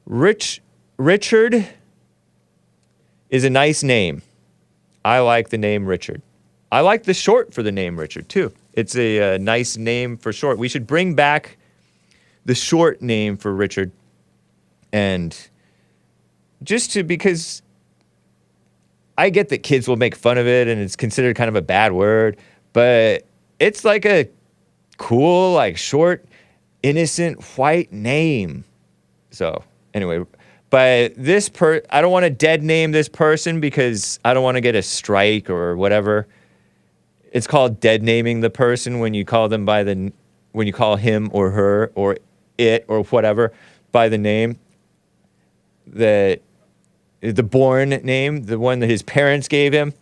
Richard is a nice name. I like the name Richard. I like the short for the name Richard, too. It's a nice name for short. We should bring back the short name for Richard. And because I get that kids will make fun of it and it's considered kind of a bad word, but it's like a cool, like short, innocent, white name. So, anyway, but I don't want to dead name this person because I don't want to get a strike or whatever. It's called dead naming the person when you call them when you call him or her or it or whatever by the name, the born name, the one that his parents gave him.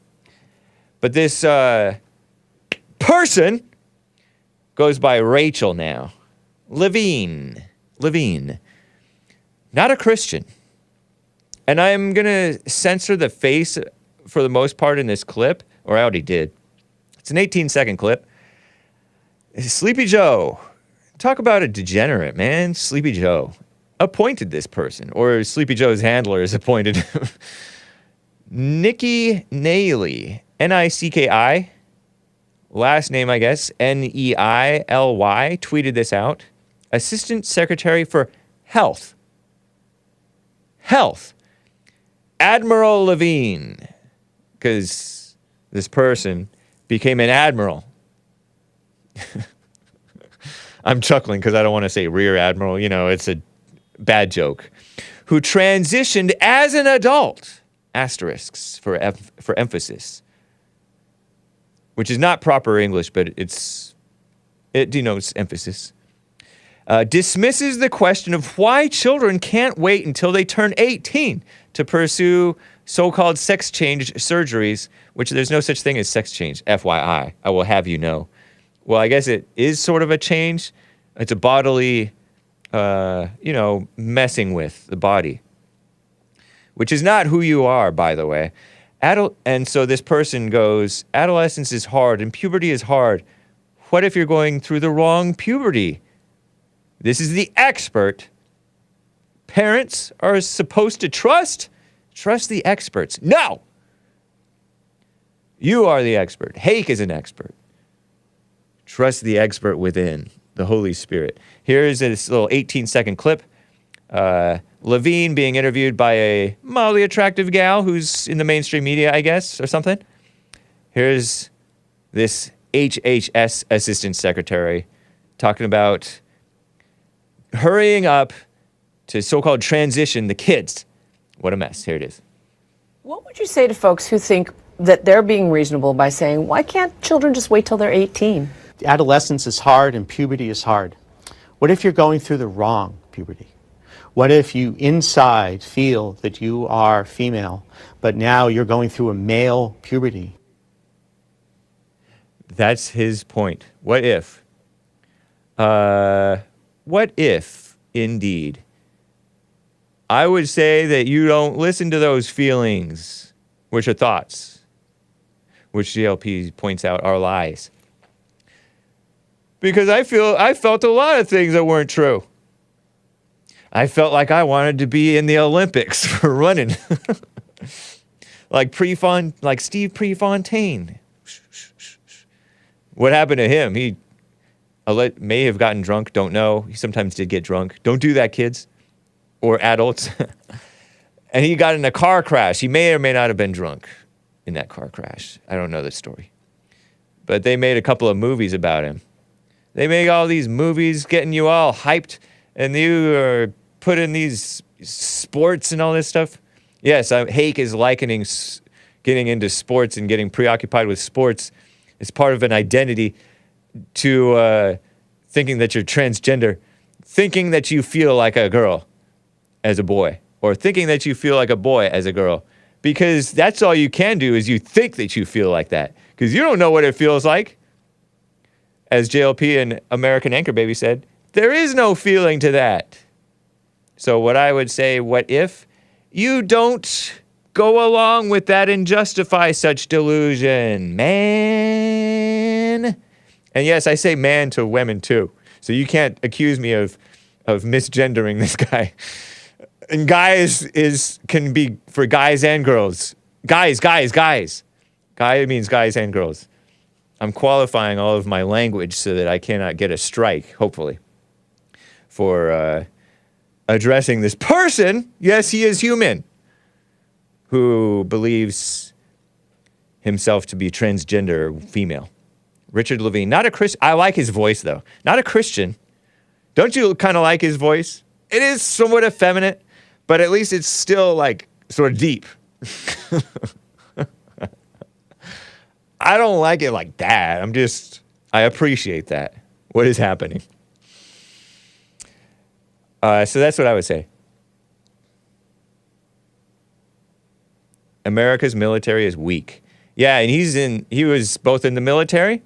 But this person goes by Rachel now. Levine. Not a Christian. And I'm going to censor the face for the most part in this clip, or I already did. It's an 18-second clip. Sleepy Joe. Talk about a degenerate, man. Sleepy Joe appointed this person, or Sleepy Joe's handler is appointed. Nikki Neily. N-I-C-K-I. Last name, I guess, N-E-I-L-Y, tweeted this out. Assistant Secretary for Health. Admiral Levine. Because this person became an admiral. I'm chuckling because I don't want to say rear admiral. You know, it's a bad joke. Who transitioned as an adult. Asterisks for emphasis. Which is not proper English, but it denotes emphasis. Dismisses the question of why children can't wait until they turn 18 to pursue so-called sex change surgeries, which there's no such thing as sex change, FYI. I will have you know. Well, I guess it is sort of a change. It's a bodily, messing with the body, which is not who you are, by the way. And so this person goes, adolescence is hard and puberty is hard. What if you're going through the wrong puberty? This is the expert. Parents are supposed to trust the experts. No! You are the expert. Hake is an expert. Trust the expert within, the Holy Spirit. Here's this little 18-second clip. Levine being interviewed by a mildly attractive gal who's in the mainstream media, I guess, or something. Here's this HHS assistant secretary talking about hurrying up to so-called transition the kids. What a mess. Here it is. What would you say to folks who think that they're being reasonable by saying, why can't children just wait till they're 18? Adolescence is hard and puberty is hard. What if you're going through the wrong puberty? What if you inside feel that you are female, but now you're going through a male puberty? That's his point. What if? What if, indeed? I would say that you don't listen to those feelings, which are thoughts, which GLP points out are lies. Because I felt a lot of things that weren't true. I felt like I wanted to be in the Olympics for running. like Steve Prefontaine. What happened to him? He may have gotten drunk, don't know. He sometimes did get drunk. Don't do that, kids. Or adults. And he got in a car crash. He may or may not have been drunk in that car crash. I don't know the story. But they made a couple of movies about him. They make all these movies getting you all hyped, and you are put in these sports and all this stuff. Yes, Hake is likening getting into sports and getting preoccupied with sports as part of an identity to thinking that you're transgender, thinking that you feel like a girl as a boy, or thinking that you feel like a boy as a girl. Because that's all you can do is you think that you feel like that. Because you don't know what it feels like. As JLP and American Anchor Baby said, there is no feeling to that. So what I would say, what if you don't go along with that and justify such delusion, man? And yes, I say man to women too. So you can't accuse me of misgendering this guy. And guys can be for guys and girls. Guys. Guy means guys and girls. I'm qualifying all of my language so that I cannot get a strike, hopefully, for addressing this person. Yes, he is human, who believes himself to be transgender female. Richard Levine, not a Christian. I like his voice, though. Not a Christian. Don't you kind of like his voice? It is somewhat effeminate, but at least it's still, like, sort of deep. I don't like it like that. I appreciate that. What is happening? So that's what I would say. America's military is weak. Yeah, and he was both in the military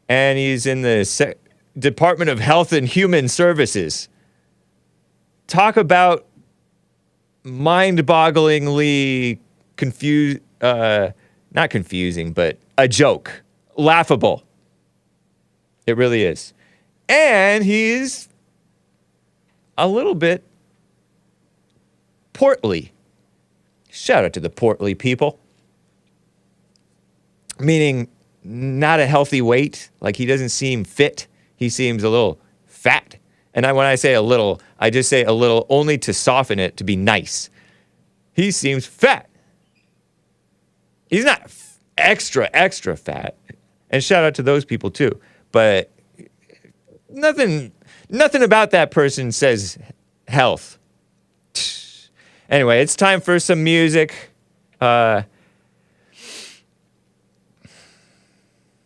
and he's in the Department of Health and Human Services. Talk about mind-bogglingly not confusing, but a joke. Laughable. It really is. And he's a little bit portly. Shout out to the portly people. Meaning not a healthy weight. Like he doesn't seem fit. He seems a little fat. And when I say a little, I just say a little only to soften it to be nice. He seems fat. He's not extra fat. And shout out to those people too. But nothing about that person says health. Anyway, it's time for some music.